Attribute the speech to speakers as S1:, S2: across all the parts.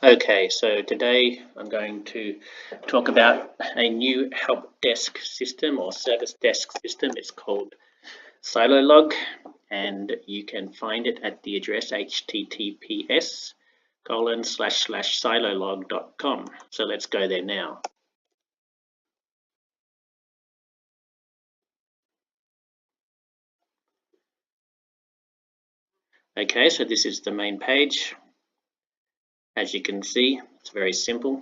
S1: Okay, so today I'm going to talk about a new help desk system or service desk system. It's called Silolog, and you can find it at the address https://silolog.com. So let's go there now. Okay, so this is the main page. As you can see, it's very simple.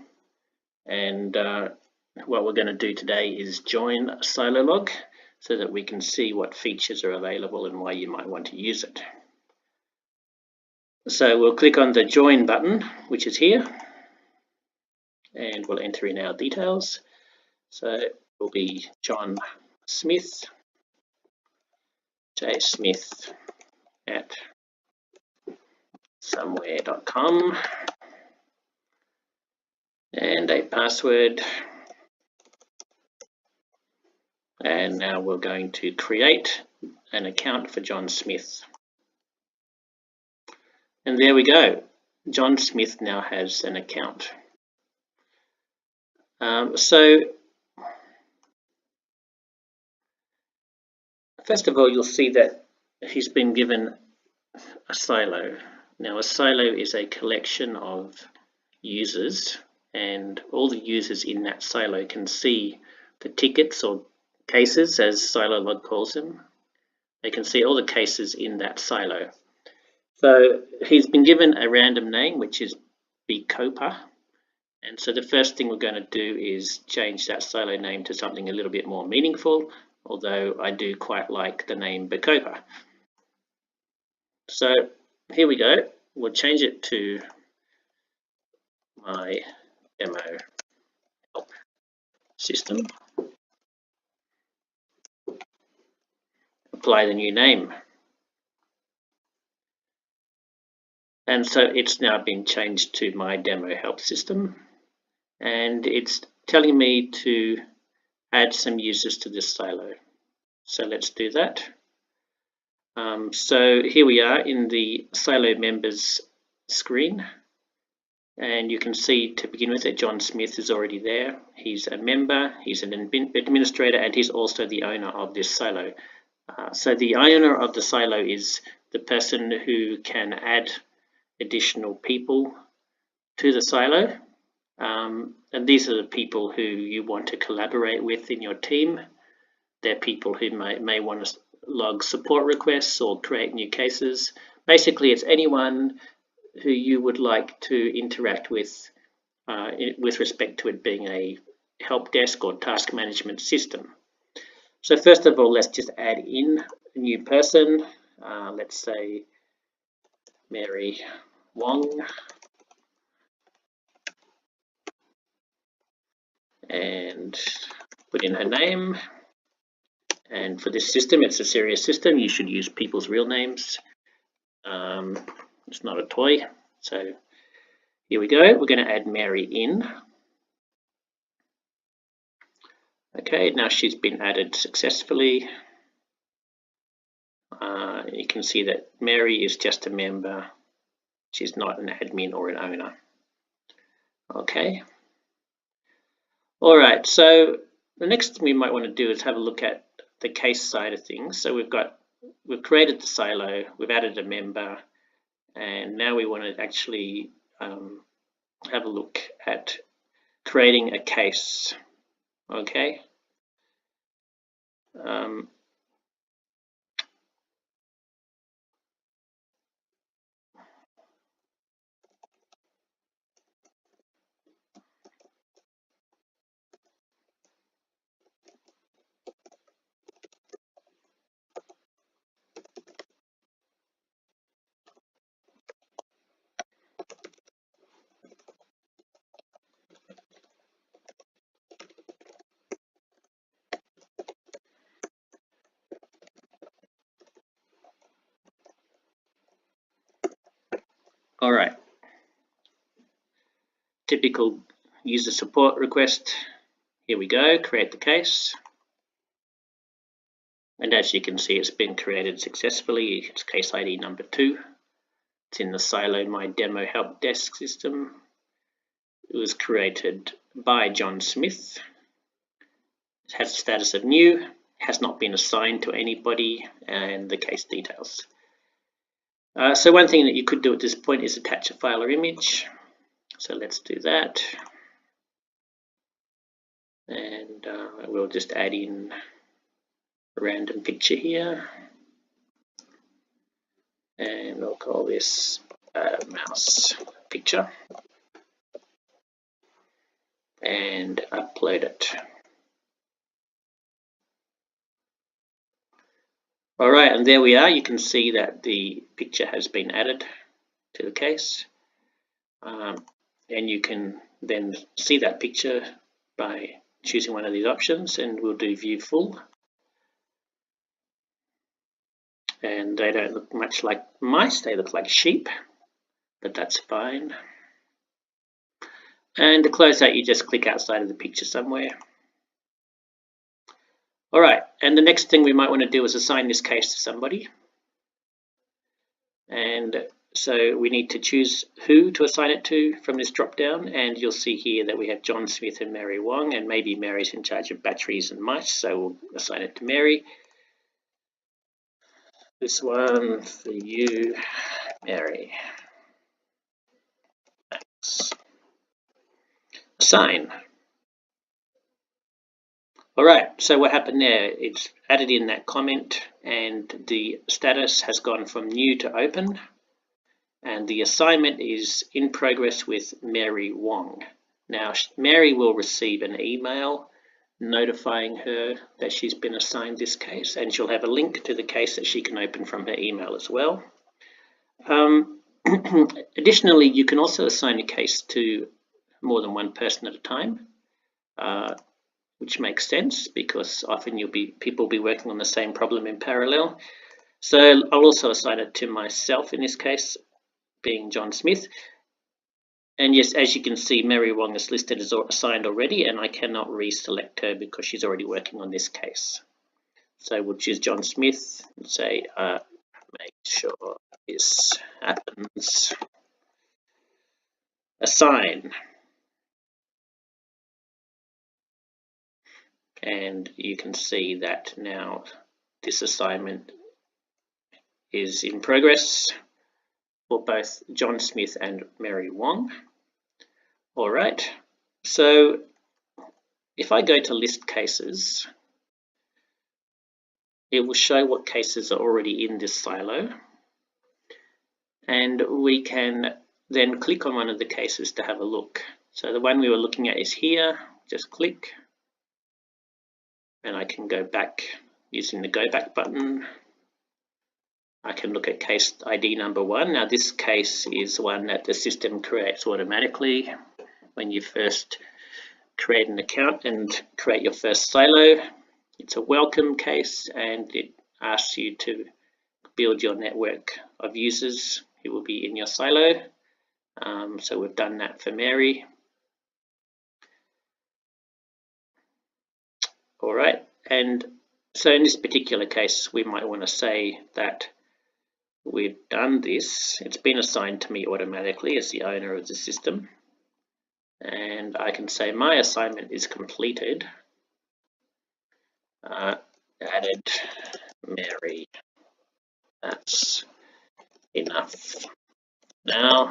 S1: And what we're going to do today is join Silolog so that we can see what features are available and why you might want to use it. So we'll click on the join button, which is here, and we'll enter in our details. So it will be John Smith, jsmith at somewhere.com, and a password. And now we're going to create an account for John Smith. And there we go. John Smith now has an account. So first of all, you'll see that he's been given a silo. Now, a silo is a collection of users, and all the users in that silo can see the tickets or cases, as Silolog calls them. They can see all the cases in that silo. So he's been given a random name, which is Bcopa. And so the first thing we're going to do is change that silo name to something a little bit more meaningful, although I do quite like the name Bcopa. So here we go. We'll change it to my demo help system. Apply the new name. And so it's now been changed to my demo help system. And it's telling me to add some users to this silo. So let's do that. So here we are in the silo members screen. And you can see to begin with that John Smith is already there. He's a member, he's an administrator, and he's also the owner of this silo. So the owner of the silo is the person who can add additional people to the silo. And these are the people who you want to collaborate with in your team. They're people who may want to log support requests or create new cases. Basically, it's anyone who you would like to interact with respect to it being a help desk or task management system. So first of all, let's just add in a new person. Let's say Mary Wong. And put in her name. And for this system, it's a serious system. You should use people's real names. It's not a toy. So here we go. We're going to add Mary in. Okay, now she's been added successfully. You can see that Mary is just a member. She's not an admin or an owner. Okay. All right, so the next thing we might want to do is have a look at the case side of things. So we've created the silo, we've added a member, and now we want to actually have a look at creating a case. Okay. All right. Typical user support request. Here we go, create the case. And as you can see, it's been created successfully. It's case ID number 2. It's in the silo my demo help desk system. was created by John Smith. It has the status of new, has not been assigned to anybody, and the case details. So one thing that you could do at this point is attach a file or image. So let's do that. And we'll just add in a random picture here. And we'll call this mouse picture. And upload it. Alright, and there we are. You can see that the picture has been added to the case. And you can then see that picture by choosing one of these options, and we'll do view full. And they don't look much like mice, they look like sheep, but that's fine. And to close out, you just click outside of the picture somewhere. Alright, and the next thing we might want to do is assign this case to somebody. And so we need to choose who to assign it to from this drop down, and you'll see here that we have John Smith and Mary Wong, and maybe Mary's in charge of batteries and mice, so we'll assign it to Mary. This one for you, Mary. Thanks. Assign. Alright, so what happened there? It's added in that comment, and the status has gone from new to open. And the assignment is in progress with Mary Wong. Now, Mary will receive an email notifying her that she's been assigned this case, and she'll have a link to the case that she can open from her email as well. Additionally, you can also assign a case to more than one person at a time, which makes sense because often people will be working on the same problem in parallel. So I'll also assign it to myself in this case, being John Smith. And yes, as you can see, Mary Wong is listed as assigned already, and I cannot reselect her because she's already working on this case. So we'll choose John Smith and say, make sure this happens. Assign. And you can see that now this assignment is in progress for both John Smith and Mary Wong. All right, so if I go to list cases, it will show what cases are already in this silo, and we can then click on one of the cases to have a look. So the one we were looking at is here. Just click, and I can go back using the go back button. I can look at case ID number 1. Now this case is one that the system creates automatically when you first create an account and create your first silo. It's a welcome case, and it asks you to build your network of users who will be in your silo. So we've done that for Mary. All right, and so in this particular case, we might want to say that we've done this. It's been assigned to me automatically as the owner of the system. And I can say my assignment is completed. Added Mary. That's enough now.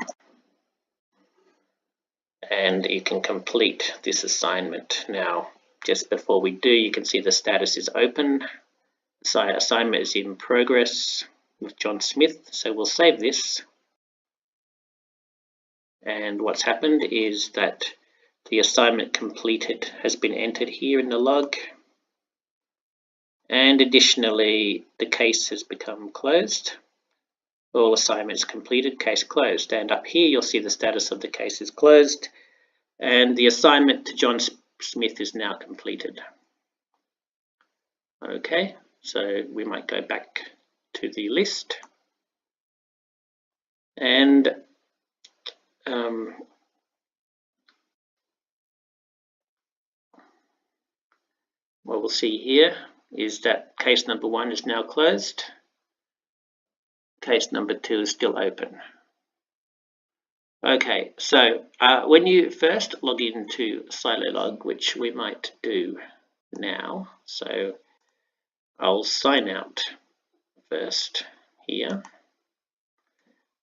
S1: And you can complete this assignment. Now, just before we do, you can see the status is open. So assignment is in progress with John Smith. So we'll save this. And what's happened is that the assignment completed has been entered here in the log. And additionally, the case has become closed. All assignments completed, case closed. And up here, you'll see the status of the case is closed. And the assignment to John Smith is now completed. Okay, so we might go back to the list. And what we'll see here is that case number 1 is now closed. Case number 2 is still open. Okay, so when you first log into Silolog, which we might do now, so I'll sign out first here,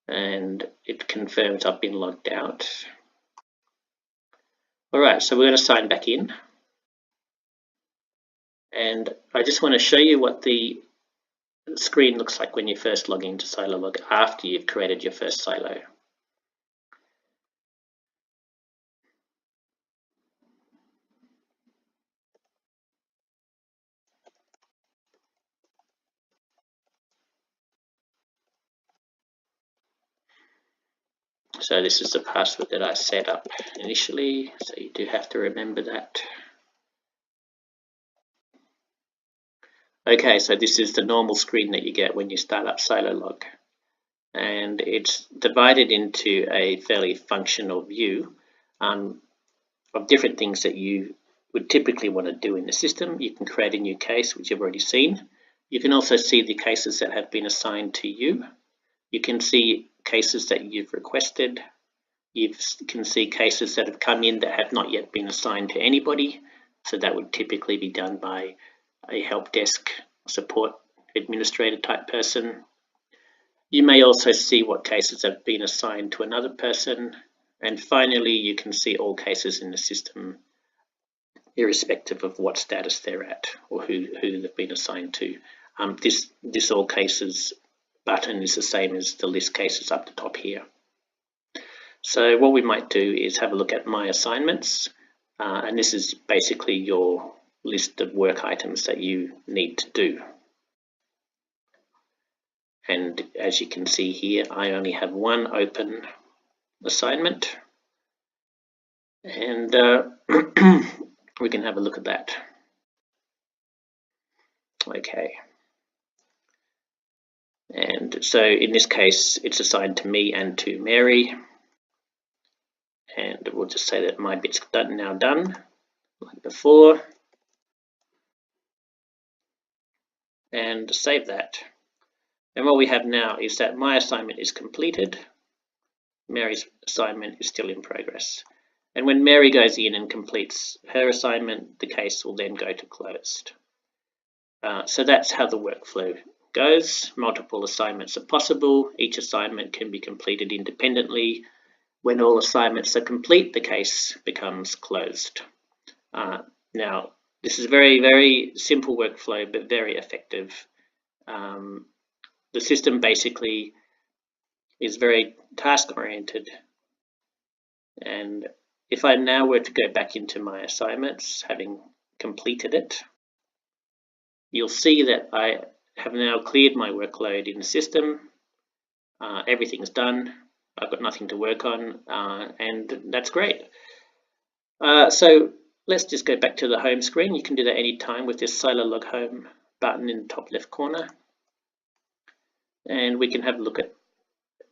S1: and it confirms I've been logged out. Alright, so we're going to sign back in, and I just want to show you what the screen looks like when you first log into Silolog after you've created your first silo. So this is the password that I set up initially, so you do have to remember that. Okay, so this is the normal screen that you get when you start up Silolog, and it's divided into a fairly functional view of different things that you would typically want to do in the system. You can create a new case, which you've already seen. You can also see the cases that have been assigned to you. You can see cases that you've requested. You can see cases that have come in that have not yet been assigned to anybody. So that would typically be done by a help desk support administrator type person. You may also see what cases have been assigned to another person. And finally, you can see all cases in the system, irrespective of what status they're at or who they've been assigned to. This all cases button is the same as the list cases up the top here. So what we might do is have a look at my assignments, and this is basically your list of work items that you need to do. And as you can see here, I only have one open assignment, and we can have a look at that. Okay. And so in this case, it's assigned to me and to Mary. And we'll just say that my bit's now done, like before. And save that. And what we have now is that my assignment is completed. Mary's assignment is still in progress. And when Mary goes in and completes her assignment, the case will then go to closed. So that's how the workflow goes. Multiple assignments are possible. Each assignment can be completed independently. When all assignments are complete, the case becomes closed. Now, this is a very, very simple workflow, but very effective. The system basically is very task-oriented. And if I now were to go back into my assignments, having completed it, you'll see that I have now cleared my workload in the system. Everything's done. I've got nothing to work on, and that's great. So let's just go back to the home screen. You can do that anytime with this Silolog Home button in the top left corner. And we can have a look at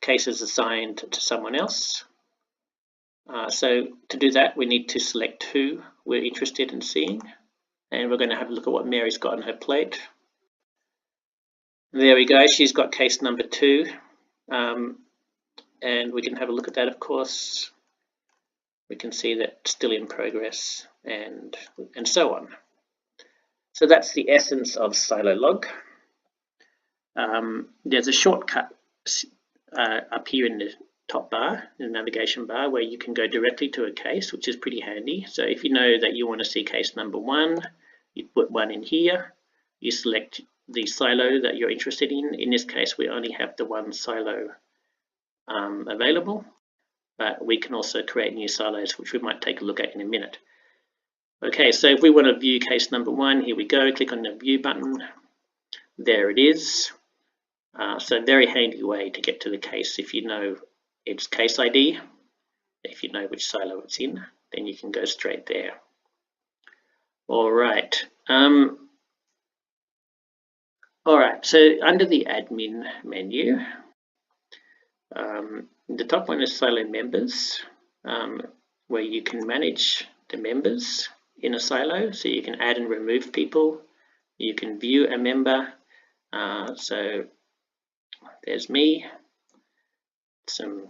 S1: cases assigned to someone else. So to do that, we need to select who we're interested in seeing. And we're going to have a look at what Mary's got on her plate. There we go, she's got case number 2. And we can have a look at that, of course. We can see that it's still in progress, and so on. So that's the essence of Silolog. There's a shortcut up here in the top bar, in the navigation bar, where you can go directly to a case, which is pretty handy. So if you know that you want to see case number 1, you put 1 in here, you select the silo that you're interested in. In this case, we only have the one silo available, but we can also create new silos, which we might take a look at in a minute. Okay, so if we want to view case number 1, here we go, click on the view button. There it is. So very handy way to get to the case if you know its case ID. If you know which silo it's in, then you can go straight there. All right. So under the admin menu, the top one is silo members, where you can manage the members in a silo. So you can add and remove people. You can view a member. So there's me, some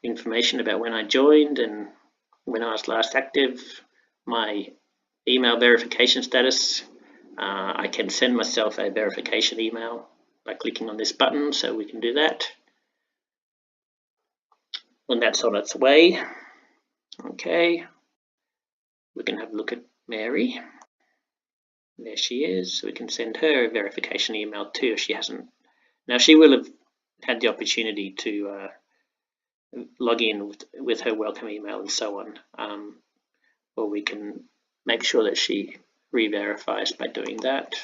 S1: information about when I joined and when I was last active, my email verification status. I can send myself a verification email by clicking on this button, so we can do that. And that's on its way. Okay, we can have a look at Mary. There she is. We can send her a verification email too if she hasn't. Now she will have had the opportunity to log in with her welcome email and so on, or we can make sure that she re-verifies by doing that.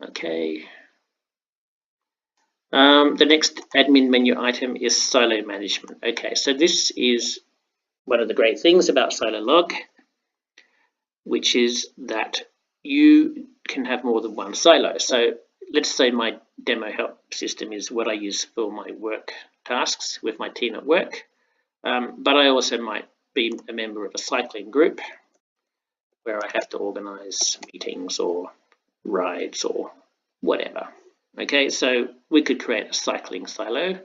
S1: Okay. The next admin menu item is silo management. Okay, so this is one of the great things about Silolog, which is that you can have more than one silo. So let's say my demo help system is what I use for my work tasks with my team at work, but I also might be a member of a cycling group where I have to organize meetings or rides or whatever. Okay, so we could create a cycling silo.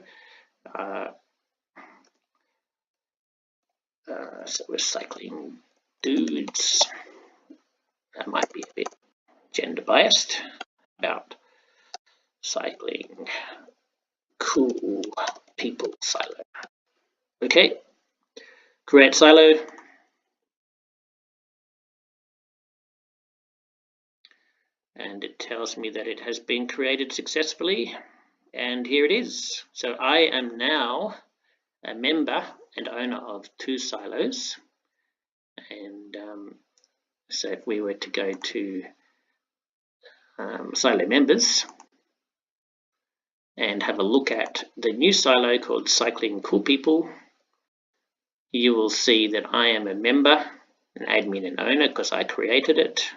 S1: So we're cycling dudes. That might be a bit gender biased. About cycling cool people silo. Okay, create silo. And it tells me that it has been created successfully. And here it is. So I am now a member and owner of 2 silos. And so if we were to go to silo members and have a look at the new silo called Cycling Cool People, you will see that I am a member, an admin and owner because I created it.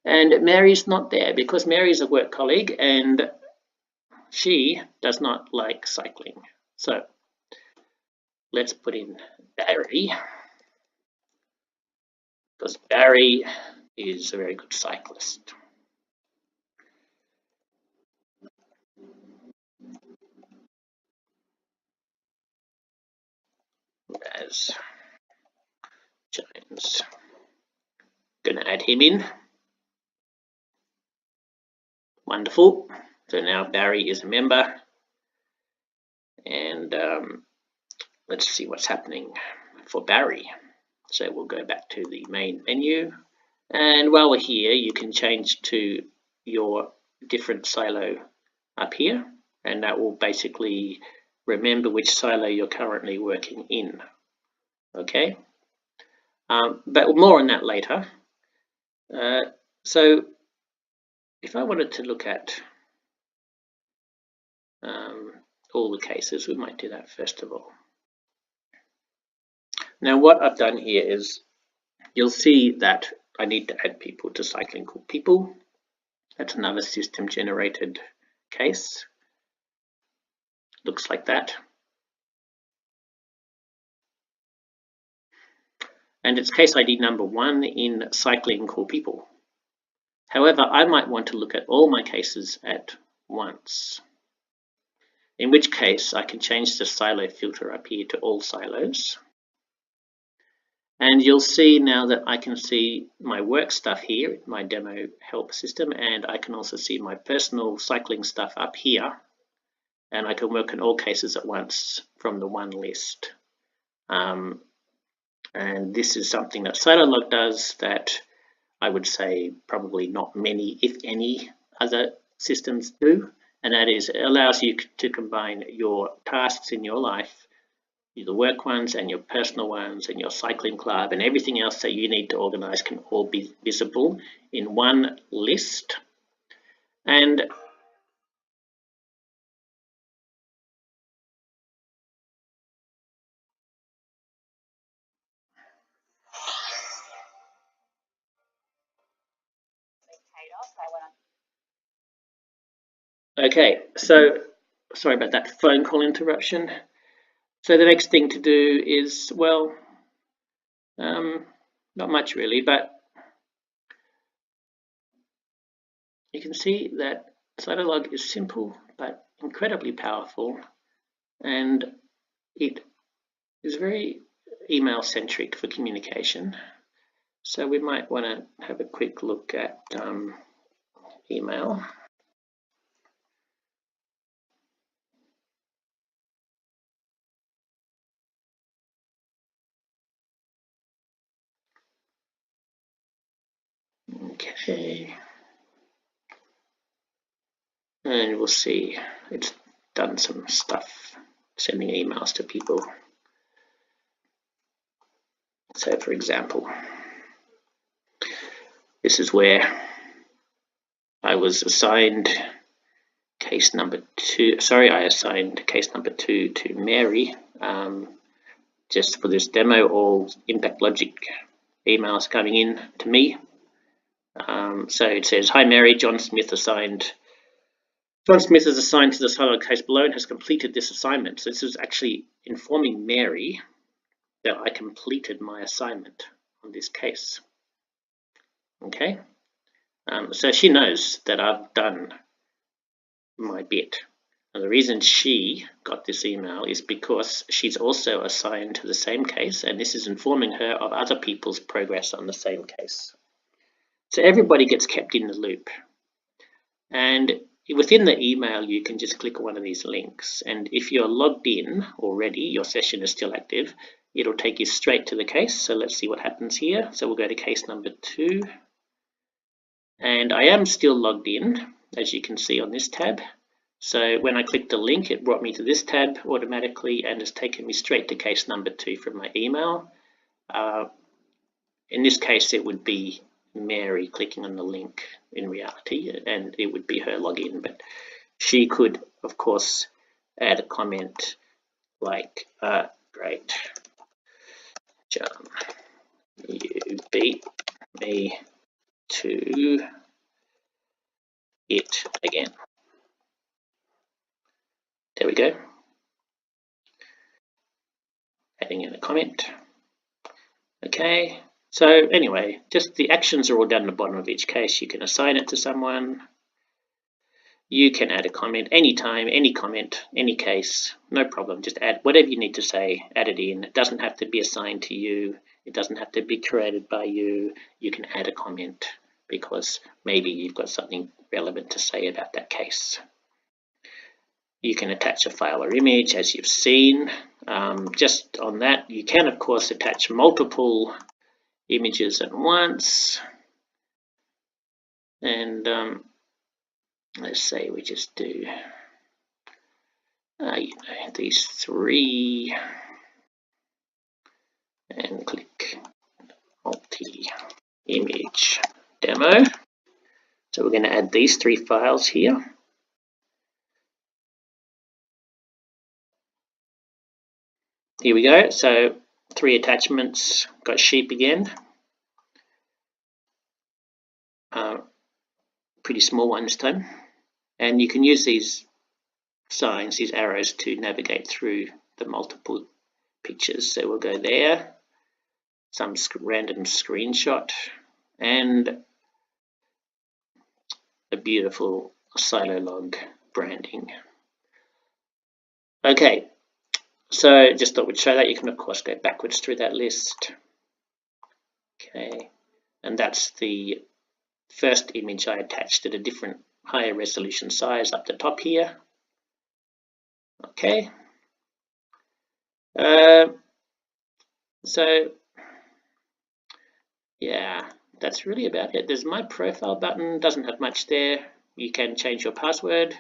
S1: And Mary's not there because Mary's a work colleague and she does not like cycling. So let's put in Barry, because Barry is a very good cyclist. As Jones, gonna add him in. Wonderful. So now Barry is a member, and let's see what's happening for Barry. So we'll go back to the main menu, and while we're here, you can change to your different silo up here, and that will basically remember which silo you're currently working in. Okay, but more on that later. So if I wanted to look at all the cases, we might do that first of all. Now what I've done here is, you'll see that I need to add people to Cycling Cool People. That's another system generated case. Looks like that. And it's case ID number 1 in Cycling Cool People. However, I might want to look at all my cases at once, in which case I can change the silo filter up here to all silos. And you'll see now that I can see my work stuff here, my demo help system, and I can also see my personal cycling stuff up here. And I can work in all cases at once from the one list. And this is something that Silolog does that I would say probably not many, if any, other systems do. And that is, it allows you to combine your tasks in your life, the work ones and your personal ones and your cycling club and everything else that you need to organize can all be visible in one list. And okay, so sorry about that phone call interruption. So the next thing to do is, well, not much really, but you can see that Silolog is simple but incredibly powerful, and it is very email centric for communication. So we might want to have a quick look at email. Okay. And we'll see it's done some stuff, sending emails to people. So for example, this is where I was assigned case number 2. Sorry, I assigned case number 2 to Mary. Just for this demo, all Impact Logic emails coming in to me. So it says, "Hi Mary, John Smith is assigned to the Silolog case below and has completed this assignment." So this is actually informing Mary that I completed my assignment on this case. Okay, so she knows that I've done my bit. And the reason she got this email is because she's also assigned to the same case, and this is informing her of other people's progress on the same case. So everybody gets kept in the loop. And within the email, you can just click one of these links. And if you're logged in already, your session is still active, it'll take you straight to the case. So let's see what happens here. So we'll go to case number 2. And I am still logged in, as you can see on this tab. So when I clicked the link, it brought me to this tab automatically and has taken me straight to case number 2 from my email. In this case, it would be Mary clicking on the link in reality, and it would be her login, but she could, of course, add a comment like, "Great, John, you beat me to it again." There we go. Adding in a comment. Okay. So anyway, just the actions are all down at the bottom of each case. You can assign it to someone. You can add a comment anytime, any comment, any case, no problem. Just add whatever you need to say, add it in. It doesn't have to be assigned to you. It doesn't have to be created by you. You can add a comment because maybe you've got something relevant to say about that case. You can attach a file or image, as you've seen. Just on that, you can, of course, attach multiple images at once. And let's say we just do these 3 and click multi-image demo. So we're going to add these 3 files here. Here we go. So 3 attachments. Got sheep again. Pretty small one this time. And you can use these signs, these arrows, to navigate through the multiple pictures. So we'll go there, some random screenshot, and a beautiful Silolog branding. Okay, so just thought we'd show that. You can, of course, go backwards through that list. Okay, and that's the first image I attached at a different higher resolution size up the top here. Okay. So yeah, that's really about it. There's my profile button, doesn't have much there. You can change your password.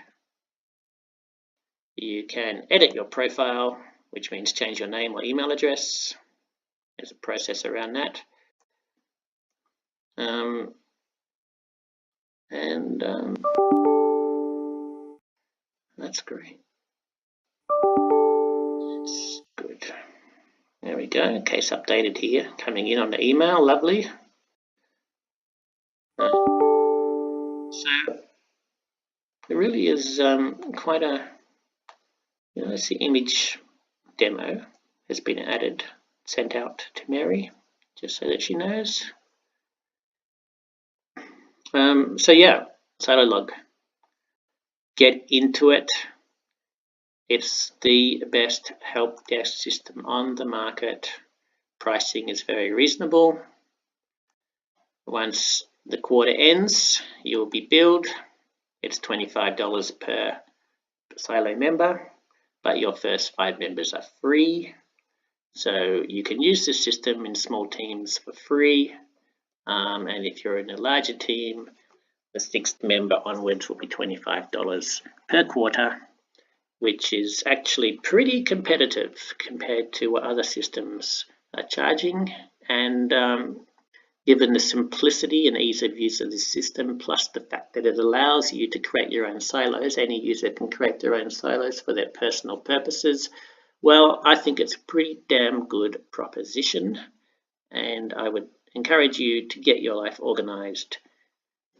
S1: You can edit your profile, which means change your name or email address. There's a process around that. That's great. That's good. There we go. Case updated here, coming in on the email. Lovely. So it really is quite a, let's see, image demo has been added, sent out to Mary, just so that she knows. So yeah, Silolog. Get into it. It's the best help desk system on the market. Pricing is very reasonable. Once the quarter ends, you'll be billed. It's $25 per Silo member, but your first 5 members are free. So you can use this system in small teams for free. And if you're in a larger team, the 6th member onwards will be $25 per quarter, which is actually pretty competitive compared to what other systems are charging. And given the simplicity and ease of use of this system, plus the fact that it allows you to create your own silos, any user can create their own silos for their personal purposes, well, I think it's a pretty damn good proposition, and I would encourage you to get your life organized.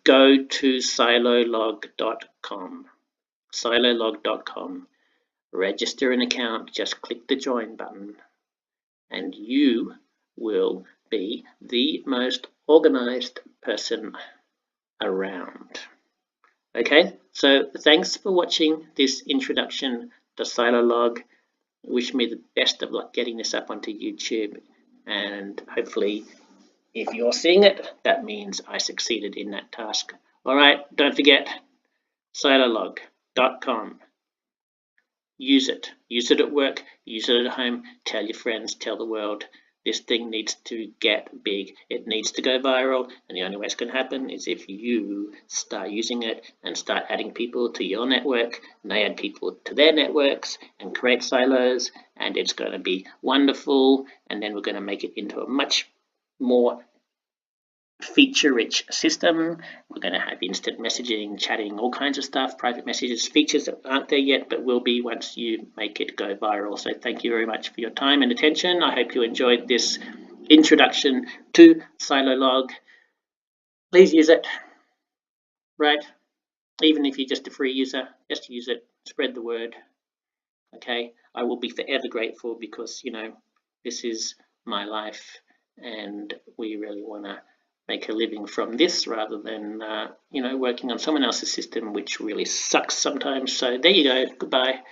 S1: Go to silolog.com, silolog.com, register an account, just click the join button, and you will be the most organized person around. Okay, so thanks for watching this introduction to Silolog. Wish me the best of luck getting this up onto YouTube, and hopefully if you're seeing it, that means I succeeded in that task. All right, don't forget, silolog.com. Use it at work, use it at home, tell your friends, tell the world. This thing needs to get big. It needs to go viral, and the only way it's going to happen is if you start using it and start adding people to your network, and they add people to their networks and create silos, and it's going to be wonderful. And then we're going to make it into a much more feature-rich system. We're going to have instant messaging, chatting, all kinds of stuff, private messages, features that aren't there yet but will be once you make it go viral. So thank you very much for your time and attention. I hope you enjoyed this introduction to Silolog. Please use it, right? Even if you're just a free user, just use it, spread the word. Okay, I will be forever grateful because, you know, this is my life and we really want to make a living from this rather than you know, working on someone else's system, which really sucks sometimes. So there you go. Goodbye.